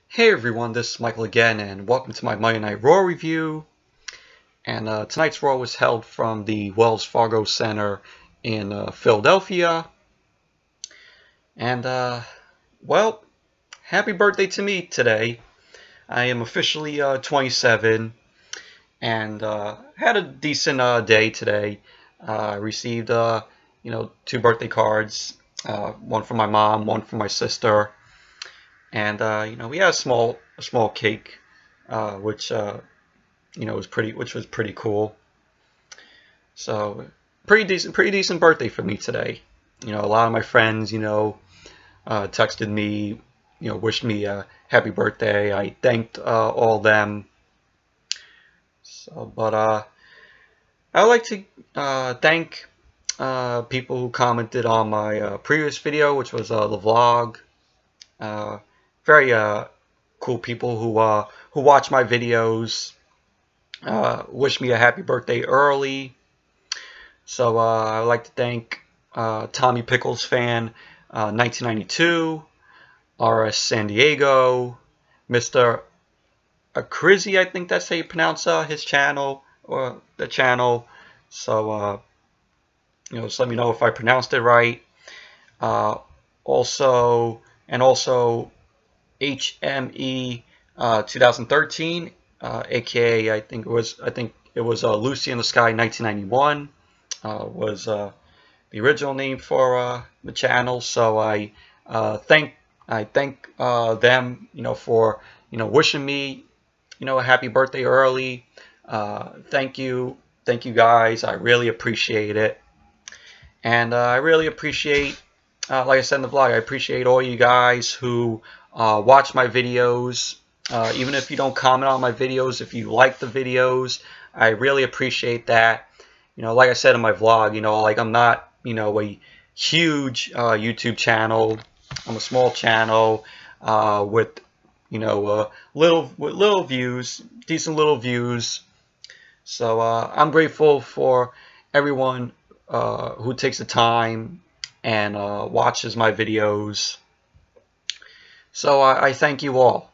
Hey everyone, this is Michael again, and welcome to my Monday Night Raw review. And tonight's Raw was held from the Wells Fargo Center in Philadelphia. And, well, happy birthday to me today. I am officially 27, and had a decent day today. I received, 2 birthday cards, one from my mom, one from my sister. And we had a small cake, which was pretty cool. So pretty decent birthday for me today. A lot of my friends, texted me, wished me a happy birthday. I thanked all of them. So, but I would like to thank people who commented on my previous video, which was the vlog. Very cool people who watch my videos. Wish me a happy birthday early. So I would like to thank Tommy Pickles fan 1992, RS San Diego, Mr. Akrizi, I think that's how you pronounce his channel or the channel. So just let me know if I pronounced it right. Also HME 2013, aka I think it was Lucy in the Sky 1991 was the original name for the channel. So I thank them, for wishing me a happy birthday early. Thank you guys. I really appreciate it, and I really appreciate. Like I said in the vlog, I appreciate all you guys who watch my videos. Even if you don't comment on my videos, if you like the videos, I really appreciate that. Like I said in my vlog, like I'm not, a huge YouTube channel. I'm a small channel with, little views, decent little views. So I'm grateful for everyone who takes the time and watches my videos. So I thank you all.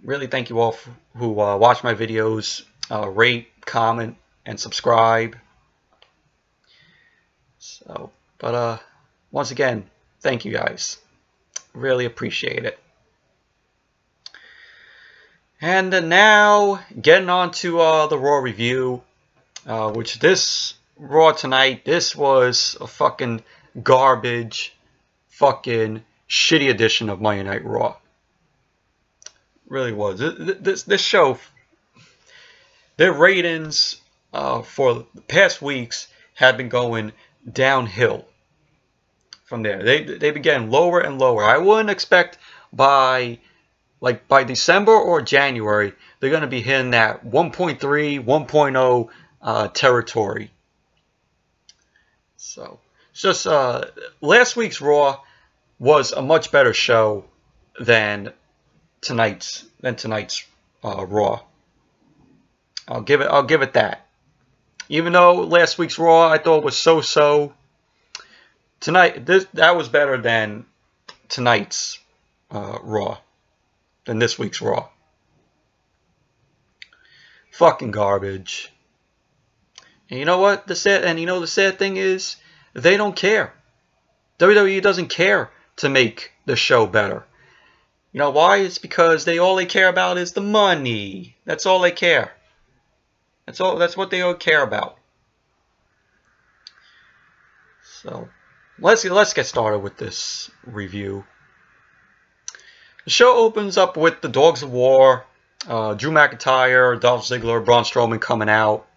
Really thank you all who watch my videos, rate, comment, and subscribe. So, but once again, thank you guys. Really appreciate it. And now, getting on to the Raw review, which this Raw tonight, this was a fucking garbage, fucking shitty edition of Monday Night Raw. Really was. This show, their ratings for the past weeks have been going downhill from there. They began lower and lower. I wouldn't expect by December or January they're going to be hitting that 1.3, 1.0 territory. So it's just last week's Raw was a much better show than tonight's Raw. I'll give it that. Even though last week's Raw I thought was so, tonight that was better than tonight's Raw, than this week's Raw. Fucking garbage. And you know what? The sad thing is, they don't care. WWE doesn't care to make the show better. You know why? It's because all they care about is the money. That's all they care. That's what they all care about. So let's get started with this review. The show opens up with the Dogs of War, Drew McIntyre, Dolph Ziggler, Braun Strowman coming out.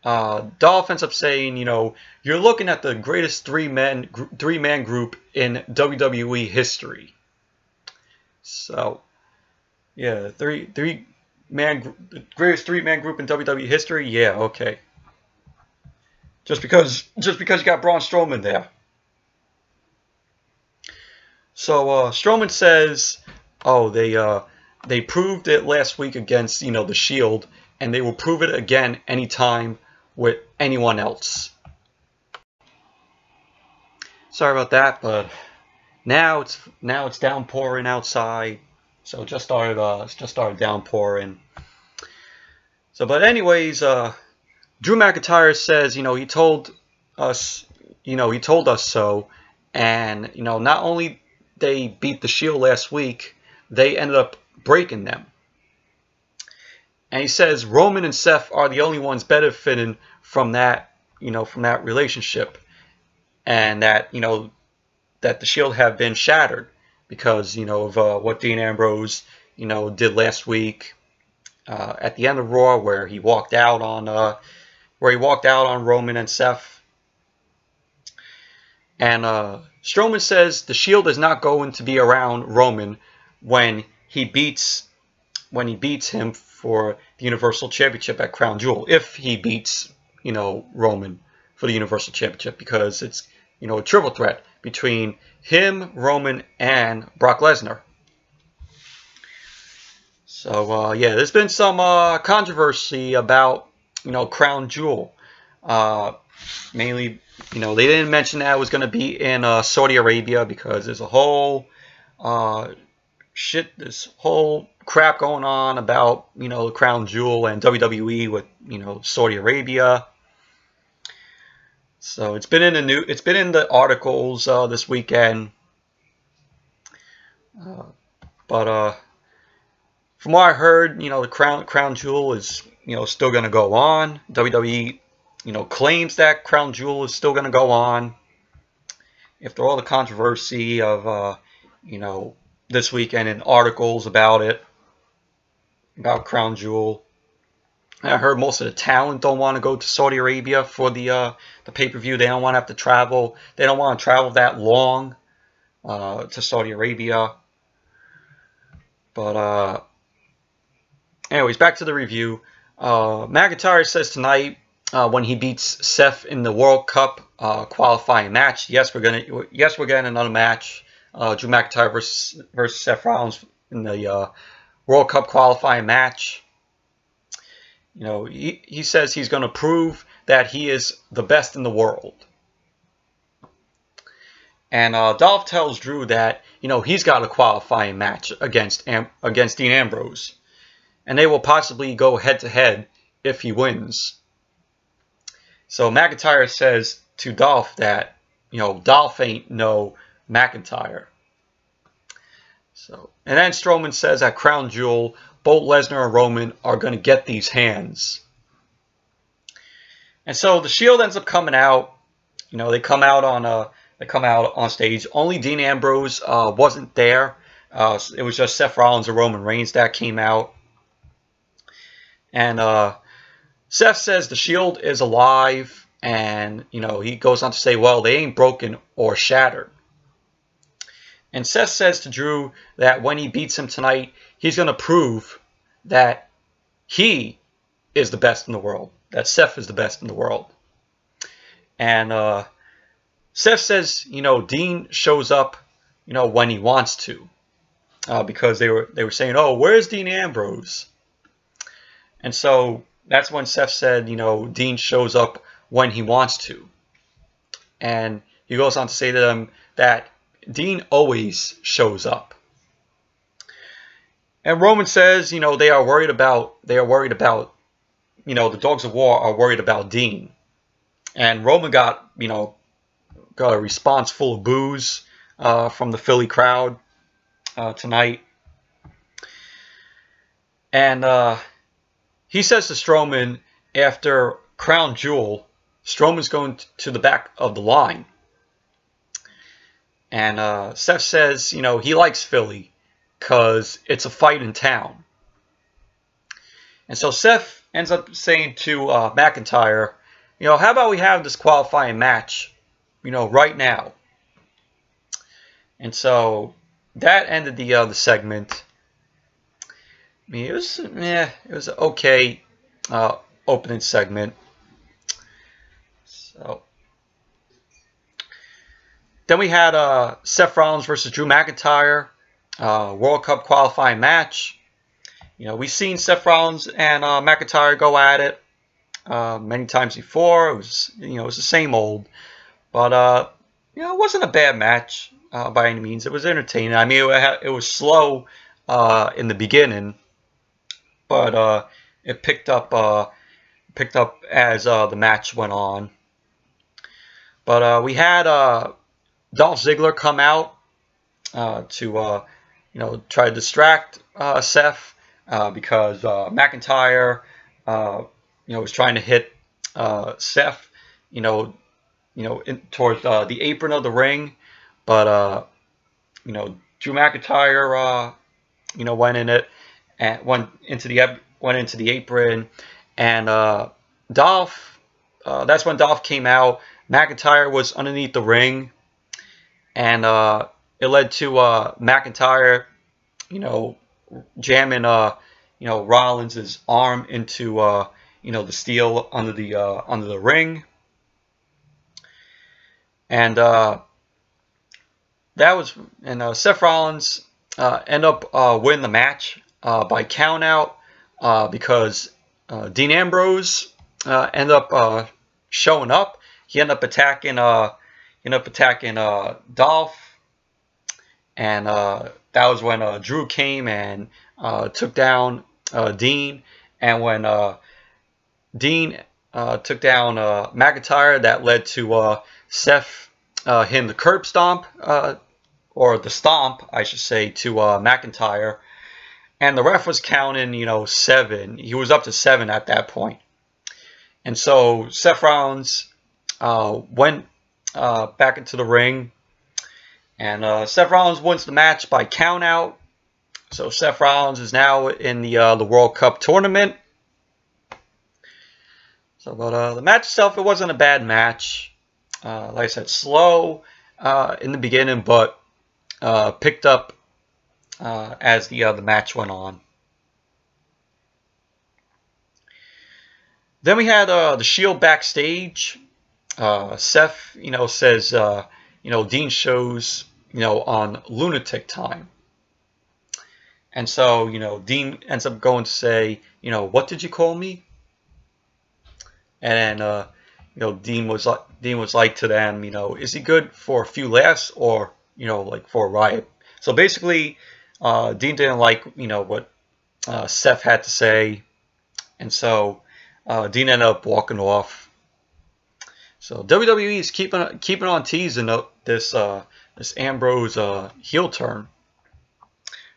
Dolph ends up saying, you're looking at the greatest three-man group in WWE history. So, yeah, the greatest three-man group in WWE history. Yeah, okay. Just because you got Braun Strowman there. So Strowman says, oh, they proved it last week against the Shield, and they will prove it again anytime with anyone else. Sorry about that, but Now it's downpouring outside. So it just started downpouring. So, but anyways, Drew McIntyre says, he told us, so, and not only they beat the Shield last week, they ended up breaking them. And he says Roman and Seth are the only ones benefiting from that, from that relationship, and that that the Shield have been shattered because of what Dean Ambrose did last week at the end of Raw, where he walked out on Roman and Seth. And Strowman says the Shield is not going to be around Roman when he beats him for the Universal Championship at Crown Jewel, if he beats Roman for the Universal Championship, because it's a triple threat between him, Roman, and Brock Lesnar. So yeah, there's been some controversy about Crown Jewel. Mainly, they didn't mention that it was going to be in Saudi Arabia, because there's a whole this whole crap going on about the Crown Jewel and WWE with Saudi Arabia. So it's been in the articles this weekend. But from what I heard, the Crown Jewel is still going to go on. WWE claims that Crown Jewel is still going to go on after all the controversy of this weekend and articles about it, about Crown Jewel. I heard most of the talent don't want to go to Saudi Arabia for the pay-per-view. They don't want to have to travel. They don't want to travel that long to Saudi Arabia. But anyways, back to the review. McIntyre says tonight, when he beats Seth in the World Cup qualifying match, yes, we're getting another match. Drew McIntyre versus Seth Rollins in the World Cup qualifying match. He says he's going to prove that he is the best in the world. And Dolph tells Drew that he's got a qualifying match against Dean Ambrose, and they will possibly go head to head if he wins. So McIntyre says to Dolph that Dolph ain't no McIntyre. So, and then Strowman says at Crown Jewel, both Lesnar and Roman are going to get these hands. And so the Shield ends up coming out. They come out on stage. Only Dean Ambrose wasn't there. It was just Seth Rollins and Roman Reigns that came out. And Seth says the Shield is alive, and he goes on to say, well, they ain't broken or shattered. And Seth says to Drew that when he beats him tonight, he's going to prove that he is the best in the world, that Seth is the best in the world. And Seth says, Dean shows up, when he wants to, because they were saying, oh, where's Dean Ambrose? And so that's when Seth said, Dean shows up when he wants to. And he goes on to say to them that Dean always shows up. And Roman says, they are worried about, the Dogs of War are worried about Dean. And Roman got a response full of boos from the Philly crowd tonight. And he says to Strowman, after Crown Jewel, Strowman's going to the back of the line. And Seth says, he likes Philly because it's a fight in town. And so Seth ends up saying to McIntyre, how about we have this qualifying match, right now? And so that ended the segment. I mean, it was an okay opening segment. So then we had Seth Rollins versus Drew McIntyre, World Cup qualifying match. We've seen Seth Rollins and McIntyre go at it many times before. It was, it was the same old, but it wasn't a bad match. by any means. It was entertaining. I mean, it was slow in the beginning, but it picked up as the match went on. But we had Dolph Ziggler come out to try to distract Seth because McIntyre was trying to hit Seth towards the apron of the ring, but Drew McIntyre went in it and went into the apron, and Dolph. That's when Dolph came out. McIntyre was underneath the ring, and it led to McIntyre, jamming Rollins' arm into the steel under the ring, and Seth Rollins ended up winning the match by countout because Dean Ambrose ended up showing up. He ended up attacking Dolph, and that was when Drew came and took down Dean, and when Dean took down McIntyre, that led to Seth hitting the curb stomp, or the stomp, I should say, to McIntyre, and the ref was counting 7. He was up to 7 at that point, and so Seth Rollins went back into the ring, and Seth Rollins wins the match by countout. So Seth Rollins is now in the World Cup tournament. So, but the match itself, it wasn't a bad match. Like I said, slow in the beginning, but picked up as the match went on. Then we had the Shield backstage. Seth, says, Dean shows, on lunatic time. And so, Dean ends up going to say, what did you call me? And Dean was like to them, is he good for a few laughs or, like for a riot? So basically, Dean didn't like, what Seth had to say. And so Dean ended up walking off. So WWE is keeping on teasing this Ambrose heel turn.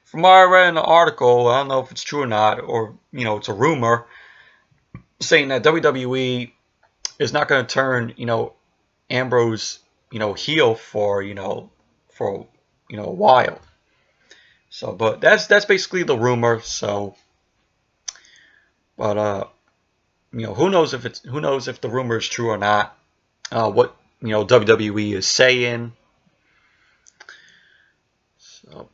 From what I read in the article, I don't know if it's true or not, or it's a rumor saying that WWE is not going to turn Ambrose heel for a while. So, but that's basically the rumor. So, but who knows if the rumor is true or not? What WWE is saying. So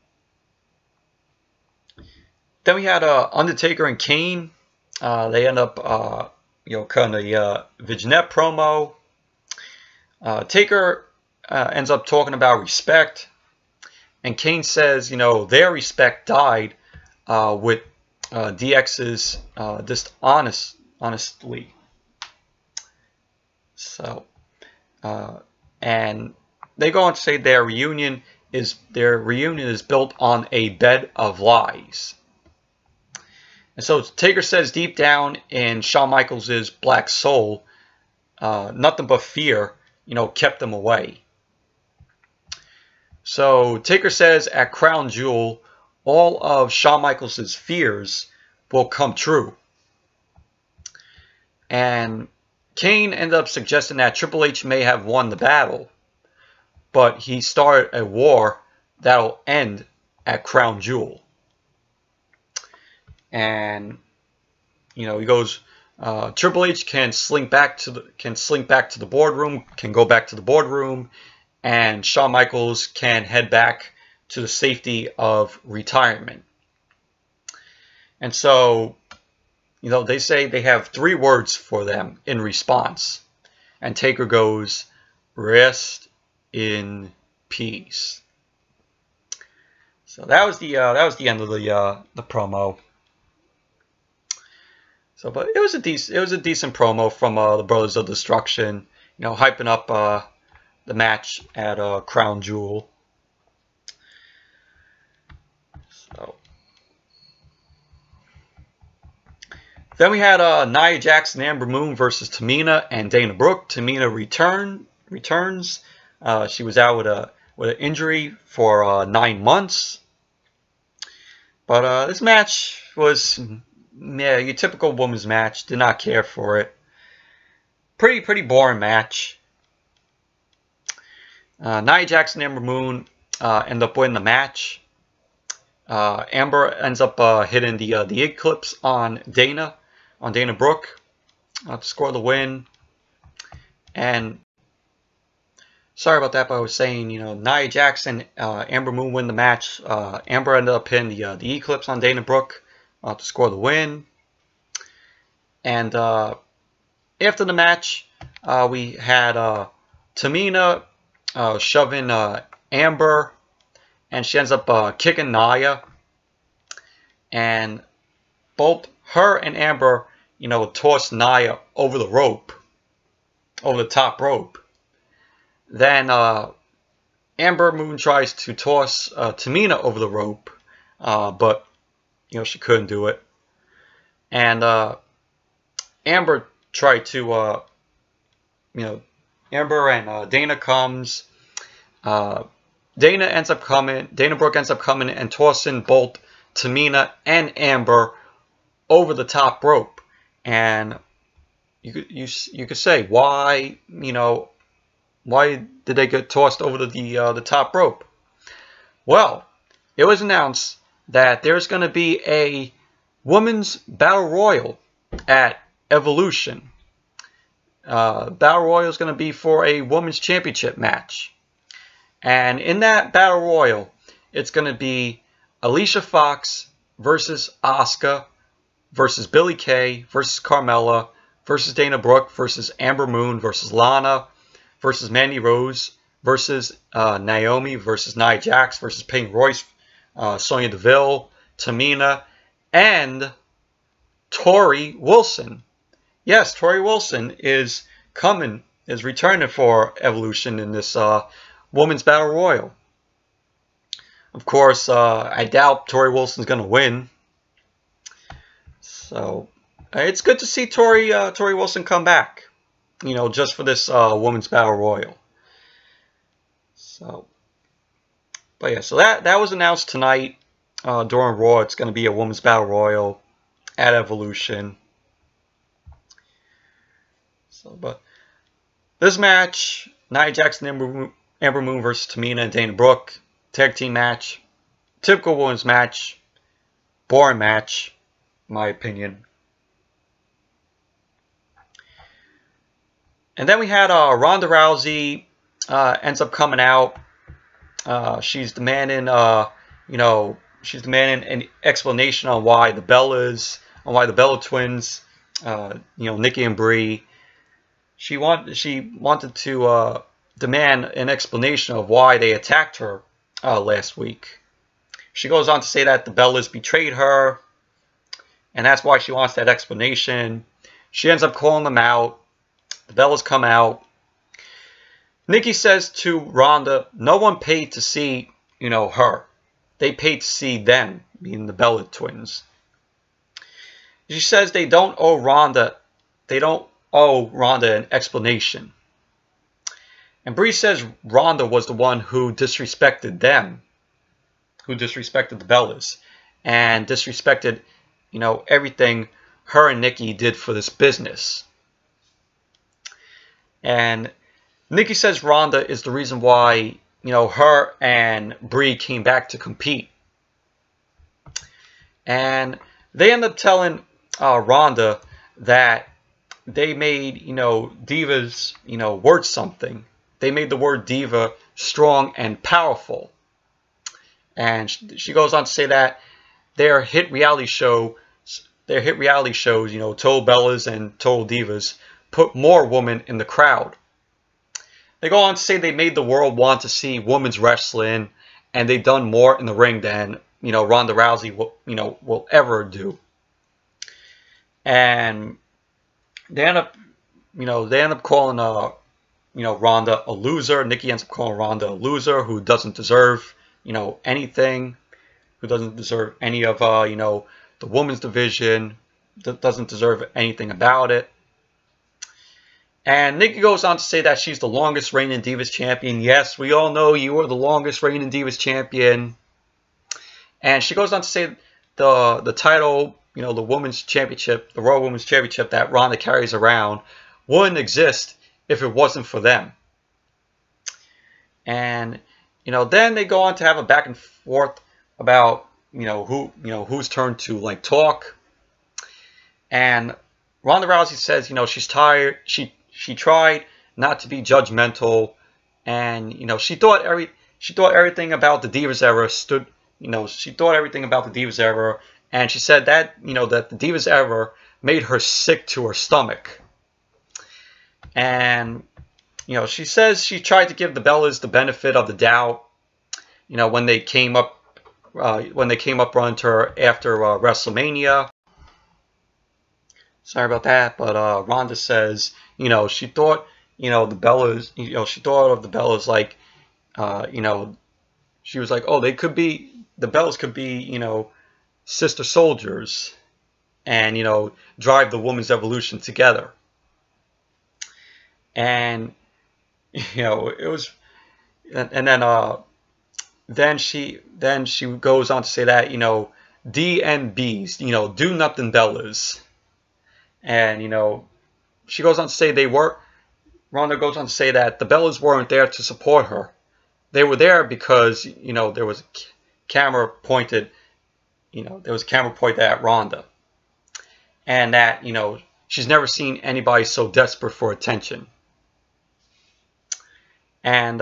then we had Undertaker and Kane. They end up cutting a vignette promo. Taker ends up talking about respect, and Kane says their respect died with DX's honestly. So. And they go on to say their reunion is built on a bed of lies. And so Taker says deep down in Shawn Michaels' black soul, nothing but fear, kept them away. So Taker says at Crown Jewel, all of Shawn Michaels' fears will come true. And Kane ended up suggesting that Triple H may have won the battle, but he started a war that'll end at Crown Jewel. And he goes, Triple H can slink back to the boardroom, can go back to the boardroom, and Shawn Michaels can head back to the safety of retirement. And so they say they have 3 words for them in response. And Taker goes, rest in peace. So that was the end of the promo. So, but it was a decent promo from the Brothers of Destruction, hyping up the match at Crown Jewel. Then we had Nia Jax and Ember Moon versus Tamina and Dana Brooke. Tamina returns. She was out with an injury for 9 months. But this match was, your typical women's match. Did not care for it. Pretty boring match. Nia Jax and Ember Moon end up winning the match. Amber ends up hitting the Eclipse on Dana Brooke to score the win. And sorry about that, but I was saying, Nia Jax and Ember Moon win the match. Amber ended up hitting the Eclipse on Dana Brooke to score the win. And after the match, we had Tamina shoving Amber, and she ends up kicking Nia. And both her and Amber, toss Nia over the rope, over the top rope. Then Ember Moon tries to toss Tamina over the rope, but she couldn't do it. And Amber tried to, Amber and Dana comes. Dana Brooke ends up coming and tossing both Tamina and Amber over the top rope. And you could say, why did they get tossed over the top rope? Well, it was announced that there's going to be a women's battle royal at Evolution. Battle royal is going to be for a women's championship match. And in that battle royal, it's going to be Alicia Fox versus Asuka versus Billie Kay versus Carmella versus Dana Brooke versus Amber Moon versus Lana versus Mandy Rose versus Naomi versus Nia Jax versus Peyton Royce, Sonya Deville, Tamina, and Tori Wilson. Yes, Tori Wilson is returning for Evolution in this Women's Battle Royal. Of course, I doubt Tori Wilson's going to win. So, it's good to see Tori Wilson come back, just for this Women's Battle Royal. So, but yeah, so that was announced tonight during Raw. It's going to be a Women's Battle Royal at Evolution. So, but this match, Nia Jax and Ember Moon versus Tamina and Dana Brooke, tag team match, typical women's match, boring match, in my opinion. And then we had Ronda Rousey ends up coming out. She's demanding, she's demanding an explanation on why the Bella twins, Nikki and Brie. She wanted to demand an explanation of why they attacked her last week. She goes on to say that the Bellas betrayed her, and that's why she wants that explanation. She ends up calling them out. The Bellas come out. Nikki says to Ronda, no one paid to see, her. They paid to see them, meaning the Bella twins. She says they don't owe Ronda an explanation. And Brie says Ronda was the one who disrespected them, who disrespected the Bellas, and disrespected, everything her and Nikki did for this business. And Nikki says Ronda is the reason why, her and Brie came back to compete. And they end up telling Ronda that they made, divas, worth something. They made the word diva strong and powerful. And she goes on to say that their hit reality shows, Total Bellas and Total Divas, put more women in the crowd. They go on to say they made the world want to see women's wrestling, and they've done more in the ring than, Ronda Rousey will ever do. And they end up calling Ronda a loser. Nikki ends up calling Ronda a loser who doesn't deserve, anything, who doesn't deserve any of, the women's division, doesn't deserve anything about it. And Nikki goes on to say that she's the longest reigning Divas champion. Yes, we all know you are the longest reigning Divas champion. And she goes on to say the title, you know, the women's championship, the Raw Women's Championship that Ronda carries around, wouldn't exist if it wasn't for them. And, you know, then they go on to have a back and forth about, whose turn to, like, talk. And Ronda Rousey says, you know, she's tired. She tried not to be judgmental, and, you know, she thought everything about the Divas era stood, you know, she thought everything about the Divas era, and she said that, you know, that the Divas era made her sick to her stomach. And, you know, she says she tried to give the Bellas the benefit of the doubt, you know, when they came up running to her after WrestleMania. Sorry about that, but Ronda says, you know, she thought, you know, the Bellas, you know, she thought of the Bellas like, you know, she was like, oh, the Bellas could be, you know, sister soldiers, and, you know, drive the women's evolution together. And, you know, it was, and then she goes on to say that, you know, DNBs, you know, do nothing Bellas. And, you know, she goes on to say Ronda goes on to say that the Bellas weren't there to support her. They were there because, you know, there was a camera pointed at Ronda. And that, you know, she's never seen anybody so desperate for attention. And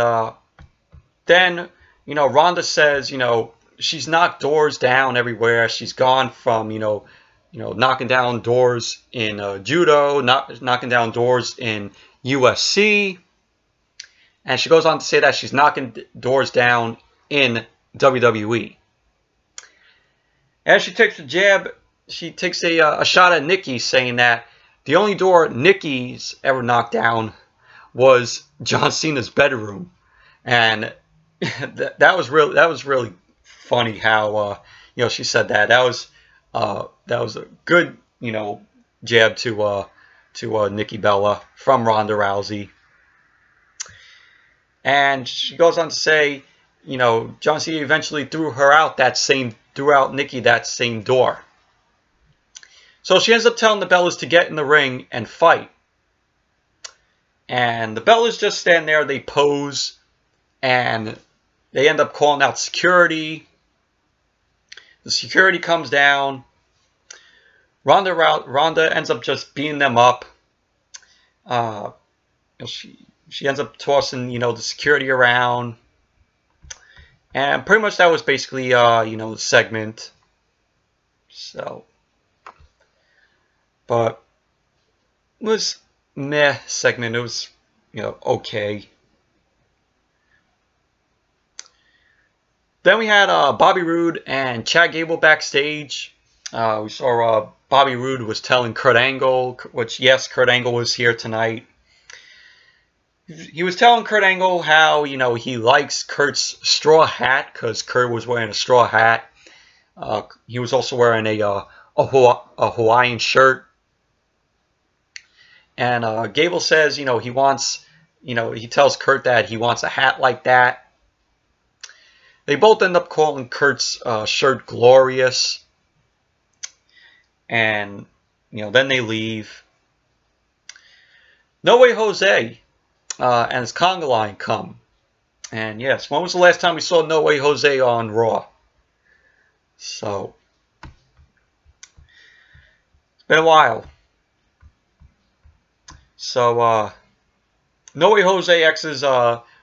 then, you know, Ronda says, you know, she's knocked doors down everywhere. She's gone from, you know, knocking down doors in judo, knocking down doors in UFC. And she goes on to say that she's knocking doors down in WWE. As she takes a jab, she takes a shot at Nikki, saying that the only door Nikki's ever knocked down was John Cena's bedroom. And that was really funny how you know, she said that. That was a good, you know, jab to Nikki Bella from Ronda Rousey. And she goes on to say, you know, John Cena eventually threw out Nikki that same door. So she ends up telling the Bellas to get in the ring and fight. And the Bellas just stand there, they pose, and they end up calling out security. The security comes down. Ronda ends up just beating them up. She ends up tossing, you know, the security around. And pretty much that was basically, you know, the segment. So, but it was meh segment. It was, you know, okay. Then we had Bobby Roode and Chad Gable backstage. We saw Bobby Roode was telling Kurt Angle, which, yes, Kurt Angle was here tonight. He was telling Kurt Angle how, you know, he likes Kurt's straw hat, because Kurt was wearing a straw hat. He was also wearing a Hawaiian shirt. And Gable says, you know, he wants, you know, he tells Kurt that he wants a hat like that. They both end up calling Kurt's shirt glorious. And, you know, then they leave. No Way Jose and his conga line come. And yes, when was the last time we saw No Way Jose on Raw? So, it's been a while. So, No Way Jose X's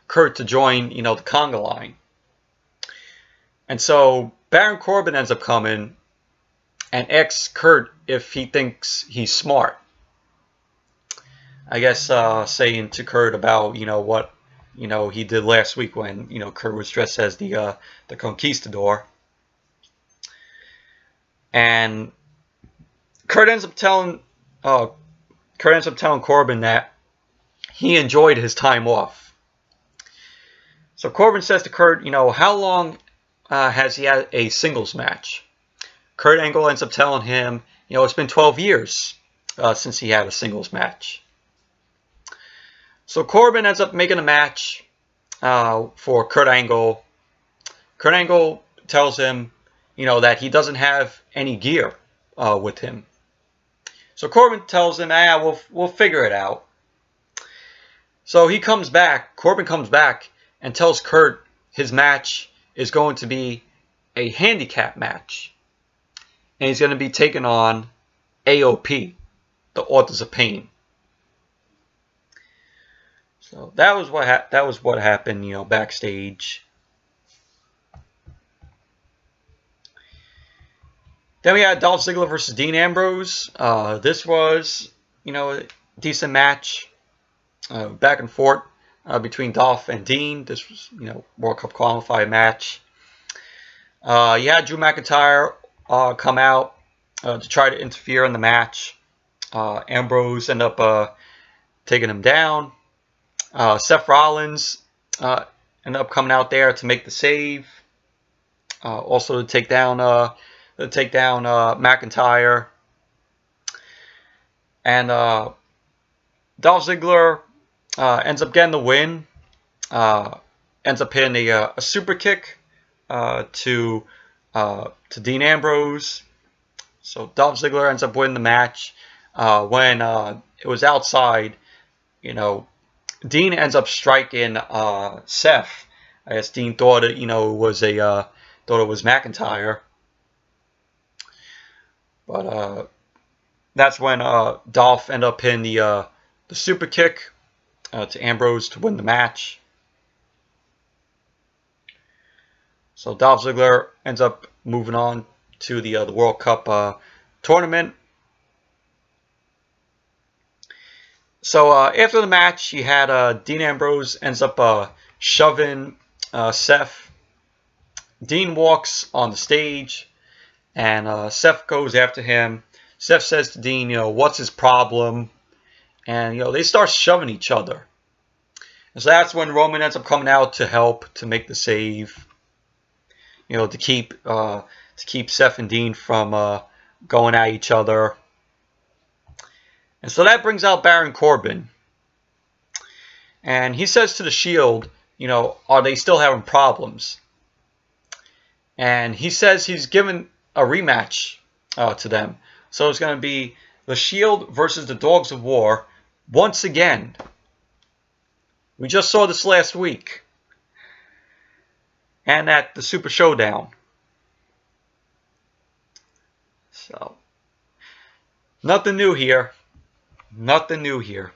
Kurt to join, you know, the conga line. And so Baron Corbin ends up coming and asks Kurt if he thinks he's smart. I guess saying to Kurt about, you know, what, you know, he did last week when, you know, Kurt was dressed as the Conquistador. And Kurt ends up telling Corbin that he enjoyed his time off. So Corbin says to Kurt, you know, how long has he had a singles match? Kurt Angle ends up telling him, it's been 12 years since he had a singles match. So Corbin ends up making a match for Kurt Angle. Kurt Angle tells him, that he doesn't have any gear with him. So Corbin tells him, we'll figure it out. So he comes back, Corbin comes back and tells Kurt his match is going to be a handicap match. And he's going to be taking on AOP, the Authors of Pain. So that was what happened, backstage. Then we had Dolph Ziggler versus Dean Ambrose. This was, a decent match, back and forth between Dolph and Dean. This was, World Cup qualifier match. You had Drew McIntyre come out to try to interfere in the match. Ambrose ended up taking him down. Seth Rollins ended up coming out there to make the save. Also to take down McIntyre. And Dolph Ziggler ends up getting the win. Ends up hitting a super kick to Dean Ambrose. So Dolph Ziggler ends up winning the match. When it was outside, Dean ends up striking Seth. I guess Dean thought it, was McIntyre. But that's when Dolph ended up hitting the super kick to Ambrose to win the match. So Dolph Ziggler ends up moving on to the World Cup tournament. So after the match, you had Dean Ambrose ends up shoving Seth. Dean walks on the stage, and Seth goes after him. Seth says to Dean, what's his problem? And, they start shoving each other. And so that's when Roman ends up coming out to help, to make the save. To keep Seth and Dean from going at each other. And so that brings out Baron Corbin. And he says to the Shield, are they still having problems? And he says he's given a rematch to them. So it's going to be the Shield versus the Dogs of War once again. We just saw this last week. And at the Super Showdown. So, nothing new here. Nothing new here.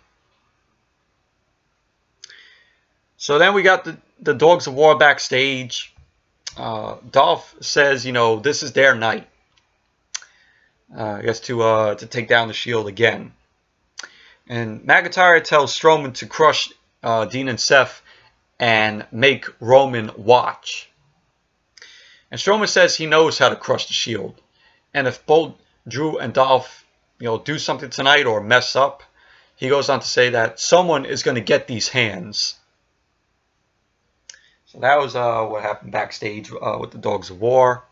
So then we got the Dogs of War backstage. Dolph says, this is their night. I guess to take down the Shield again. And McIntyre tells Strowman to crush Dean and Seth and make Roman watch. And Strowman says he knows how to crush the Shield. And if both Drew and Dolph, do something tonight or mess up, he goes on to say that someone is going to get these hands. So that was what happened backstage with the Dogs of War.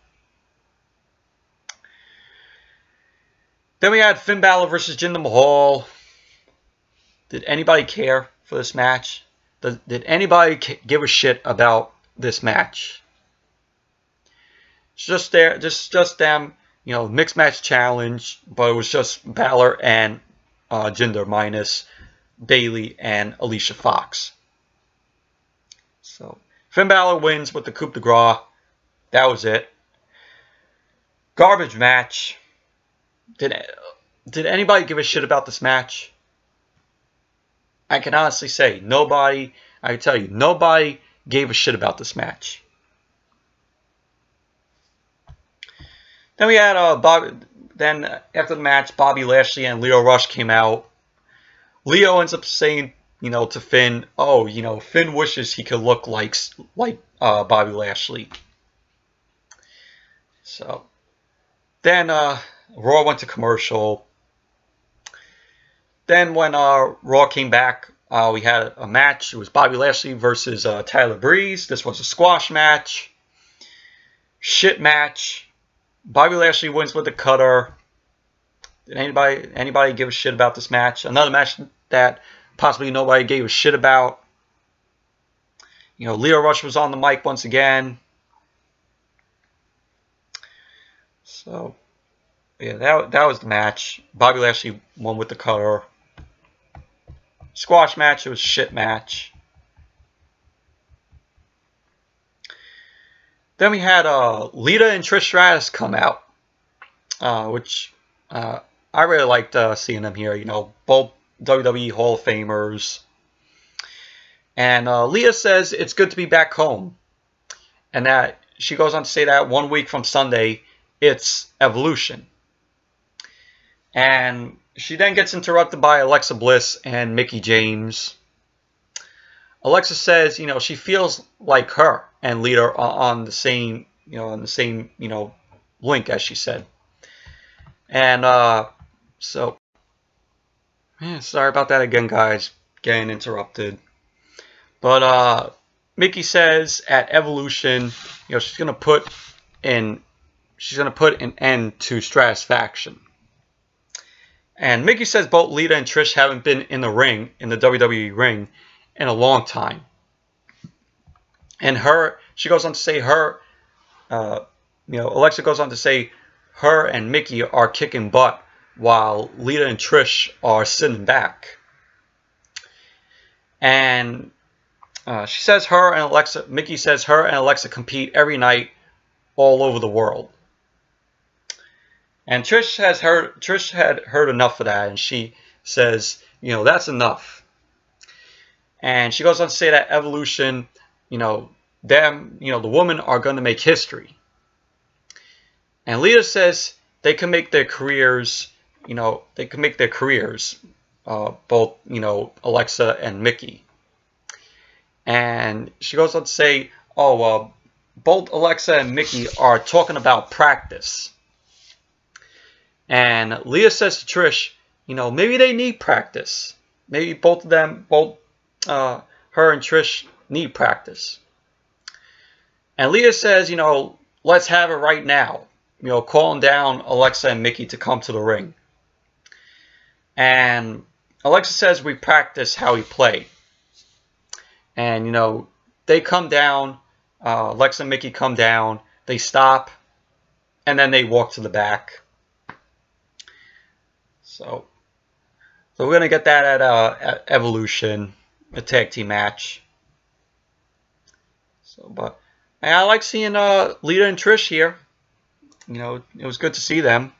Then we had Finn Balor versus Jinder Mahal. Did anybody care for this match? Did anybody give a shit about this match? It's just them, mixed match challenge, but it was just Balor and Jinder minus Bayley and Alicia Fox. So Finn Balor wins with the coup de grace. That was it. Garbage match. Did anybody give a shit about this match? I can honestly say nobody. I can tell you nobody gave a shit about this match. Then we had Then after the match, Bobby Lashley and Lio Rush came out. Lio ends up saying, to Finn, Finn wishes he could look like Bobby Lashley. So then Raw went to commercial. Then when Raw came back, we had a match. It was Bobby Lashley versus Tyler Breeze. This was a squash match. Shit match. Bobby Lashley wins with the cutter. Did anybody give a shit about this match? Another match that possibly nobody gave a shit about. You know, Lio Rush was on the mic once again. So, yeah, that was the match. Bobby Lashley won with the cutter. Squash match, it was a shit match. Then we had Lita and Trish Stratus come out, which I really liked seeing them here. You know, both WWE Hall of Famers. And Lita says it's good to be back home. And that she goes on to say that 1 week from Sunday, it's Evolution. And she then gets interrupted by Alexa Bliss and Mickie James. Alexa says, you know, she feels like her and Lita are on the same, link, as she said. And so, yeah, sorry about that again, guys, getting interrupted. But Mickie says at Evolution, you know, she's gonna put an end to Stratusfaction. And Mickie says both Lita and Trish haven't been in the ring, in the WWE ring, in a long time. And she goes on to say Alexa goes on to say her and Mickie are kicking butt while Lita and Trish are sitting back. And she says Mickie says her and Alexa compete every night all over the world. And Trish had heard enough of that, and she says, you know, that's enough. And she goes on to say that Evolution, you know, the women are going to make history. And Lita says they can make their careers, both, Alexa and Mickie. And she goes on to say, both Alexa and Mickie are talking about practice. And Lita says to Trish, you know, maybe they need practice. Maybe both her and Trish need practice. And Lita says, you know, let's have it right now. You know, calling down Alexa and Mickie to come to the ring. And Alexa says we practice how we play. And, you know, they come down. Alexa and Mickie come down. They stop. And then they walk to the back. So we're going to get that at Evolution, a tag team match. But I like seeing Lita and Trish here. You know, it was good to see them.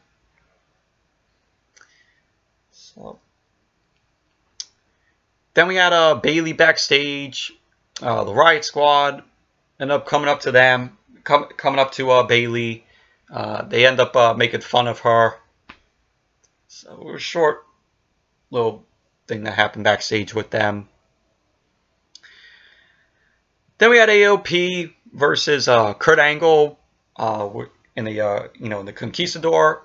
So then we had Bayley backstage. The Riott Squad end up coming up to them, coming up to Bayley. They end up making fun of her. So it was a short little thing that happened backstage with them. Then we had AOP versus Kurt Angle in the Conquistador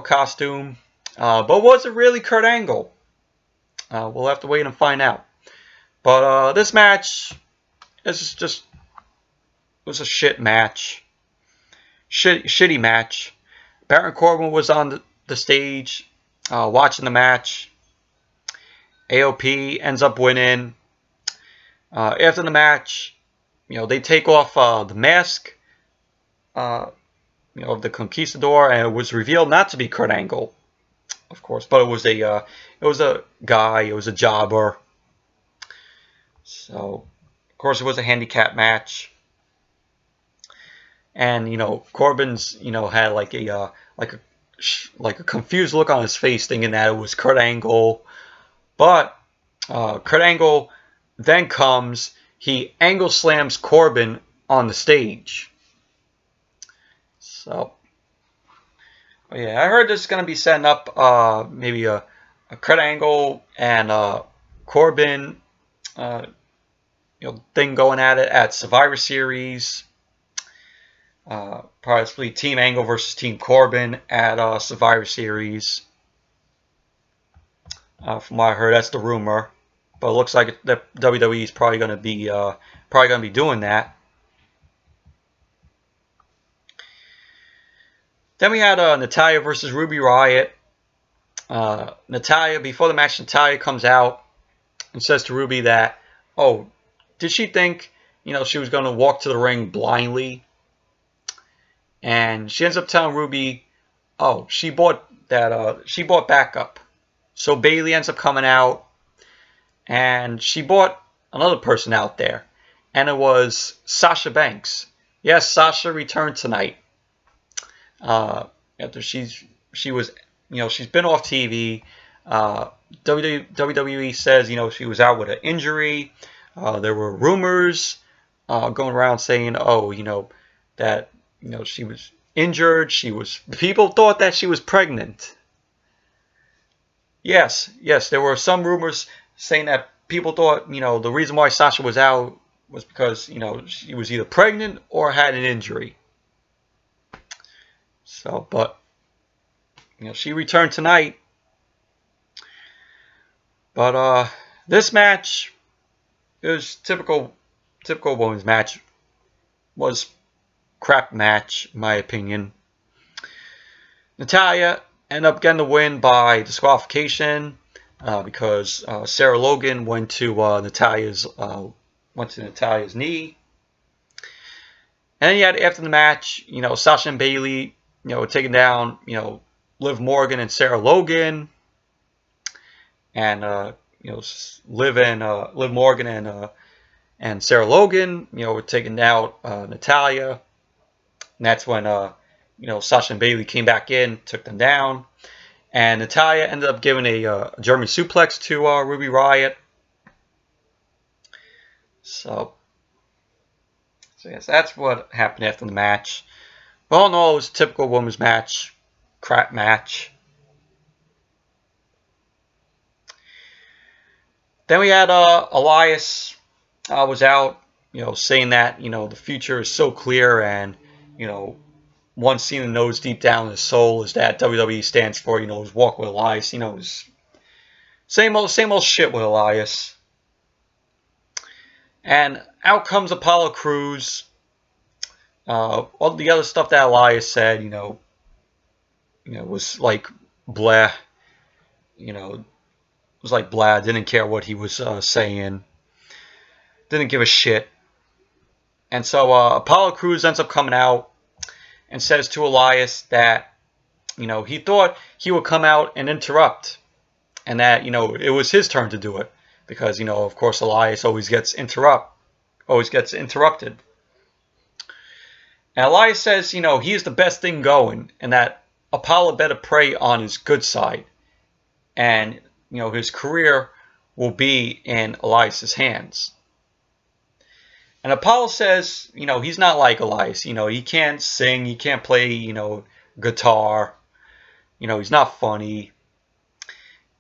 costume. But was it really Kurt Angle? We'll have to wait and find out. But this match was a shit match. Shitty match. Baron Corbin was on the stage watching the match. AOP ends up winning. After the match, they take off the mask, of the Conquistador, and it was revealed not to be Kurt Angle, of course, but it was a guy, it was a jobber. So, of course, it was a handicap match, and Corbin's had like a confused look on his face, thinking that it was Kurt Angle, but Kurt Angle then comes. He angle slams Corbin on the stage. So, yeah, I heard this is going to be setting up maybe a Kurt Angle and Corbin thing going at it at Survivor Series. Possibly Team Angle versus Team Corbin at Survivor Series. From what I heard, that's the rumor. But it looks like the WWE is probably going to be doing that. Then we had Natalya versus Ruby Riott. Natalya, before the match, Natalya comes out and says to Ruby that, oh, did she think, she was going to walk to the ring blindly? And she ends up telling Ruby, oh, she bought backup. So Bayley ends up coming out, and she bought another person out there, and it was Sasha Banks. Yes, Sasha returned tonight. After she's been off TV. WWE says, she was out with an injury. There were rumors going around saying, oh, that, she was injured. People thought that she was pregnant. Yes, there were some rumors saying that people thought, the reason why Sasha was out was because, she was either pregnant or had an injury. So, but, she returned tonight. But this match, it was typical women's match. Was crap match, in my opinion. Natalya ended up getting the win by disqualification because Sarah Logan went to Natalya's knee. And then you had, after the match, Sasha and Bayley, taking down, Liv Morgan and Sarah Logan. And, Liv Morgan and Sarah Logan, were taking out Natalya. And that's when, Sasha and Bayley came back in, took them down. And Natalya ended up giving a German suplex to Ruby Riott. So yes, that's what happened after the match. Well, all in all, it was a typical women's match. Crap match. Then we had Elias was out, saying that, the future is so clear, and, one Cena knows deep down in his soul is that WWE stands for, his walk with Elias. His same old shit with Elias. And out comes Apollo Crews. All the other stuff that Elias said, was like blah. Was like blah. Didn't care what he was saying. Didn't give a shit. And so Apollo Crews ends up coming out and says to Elias that, he thought he would come out and interrupt. And that, it was his turn to do it. Because, of course, Elias always gets interrupted. And Elias says, he is the best thing going. And that Apollo better prey on his good side. And, his career will be in Elias's hands. And Apollo says, he's not like Elias. He can't sing. He can't play, guitar. He's not funny.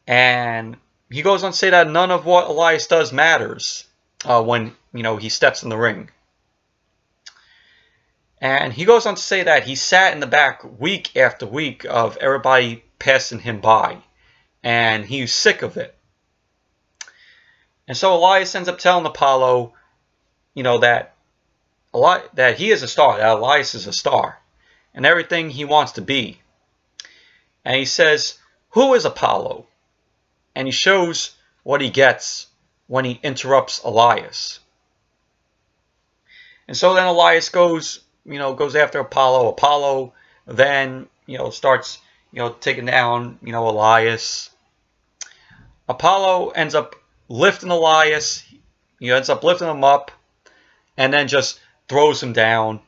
And he goes on to say that none of what Elias does matters when, he steps in the ring. And he goes on to say that he sat in the back week after week of everybody passing him by. And he's sick of it. And so Elias ends up telling Apollo, that he is a star, that Elias is a star, and everything he wants to be. And he says, who is Apollo? And he shows what he gets when he interrupts Elias. And so then Elias goes after Apollo. Apollo then, starts, taking down, Elias. Apollo ends up lifting Elias. He ends up lifting him up. And then just throws him down.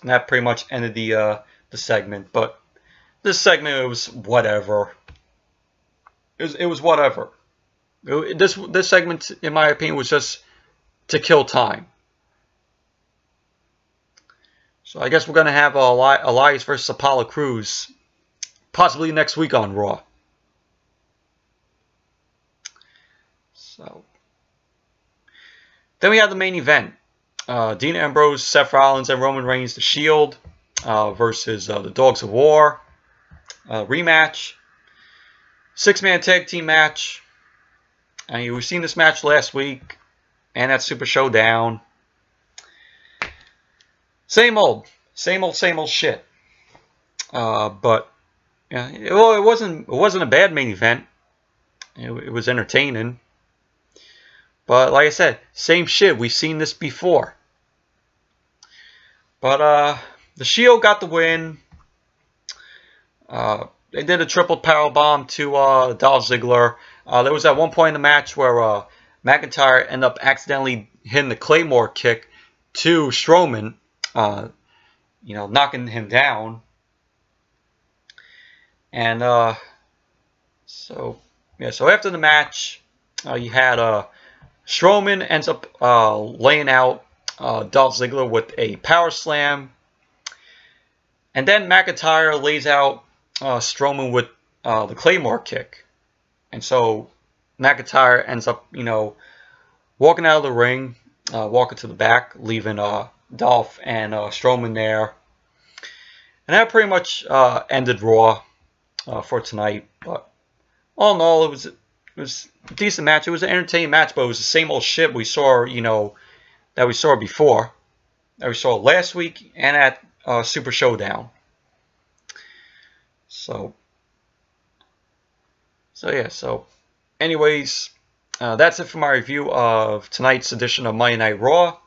And that pretty much ended the segment. But this segment, it was whatever. It was whatever. This segment, in my opinion, was just to kill time. So I guess we're going to have Elias versus Apollo Crews possibly next week on Raw. So then we have the main event. Dean Ambrose, Seth Rollins, and Roman Reigns, The Shield, versus the Dogs of War. Rematch. 6-man tag team match. We've seen this match last week. And at Super Showdown. Same old shit. But Yeah, well, it wasn't a bad main event. It was entertaining. But like I said, same shit. We've seen this before. But the Shield got the win. They did a triple powerbomb to Dolph Ziggler. There was at one point in the match where McIntyre ended up accidentally hitting the Claymore kick to Strowman, knocking him down. And so after the match, you had Strowman ends up laying out Dolph Ziggler with a power slam, and then McIntyre lays out Strowman with the Claymore kick, and so McIntyre ends up walking out of the ring, walking to the back, leaving Dolph and Strowman there, and that pretty much ended Raw for tonight. But all in all, it was a decent match. It was an entertaining match, but it was the same old shit we saw, that we saw before, that we saw last week and at Super Showdown. So anyways, that's it for my review of tonight's edition of Monday Night Raw.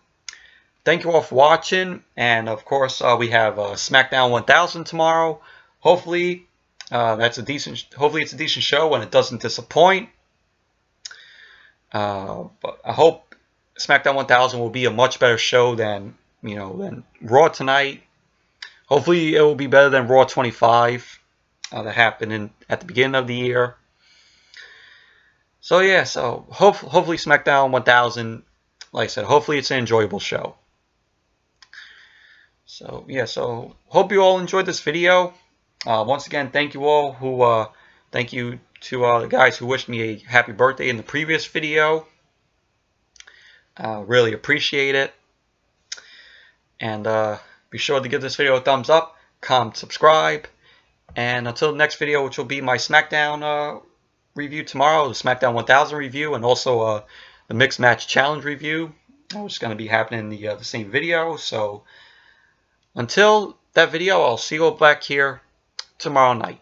Thank you all for watching, and of course we have SmackDown 1000 tomorrow. Hopefully it's a decent show and it doesn't disappoint. But I hope SmackDown 1000 will be a much better show than Raw tonight. Hopefully it will be better than Raw 25 that happened at the beginning of the year. So yeah, hopefully SmackDown 1000, like I said, hopefully it's an enjoyable show. So yeah, hope you all enjoyed this video. Once again, thank you all thank you to the guys who wished me a happy birthday in the previous video. Really appreciate it. And be sure to give this video a thumbs up, comment, subscribe. And until the next video, which will be my SmackDown review tomorrow, the SmackDown 1000 review, and also the Mixed Match Challenge review, which is going to be happening in the same video. So until that video, I'll see you all back here tomorrow night.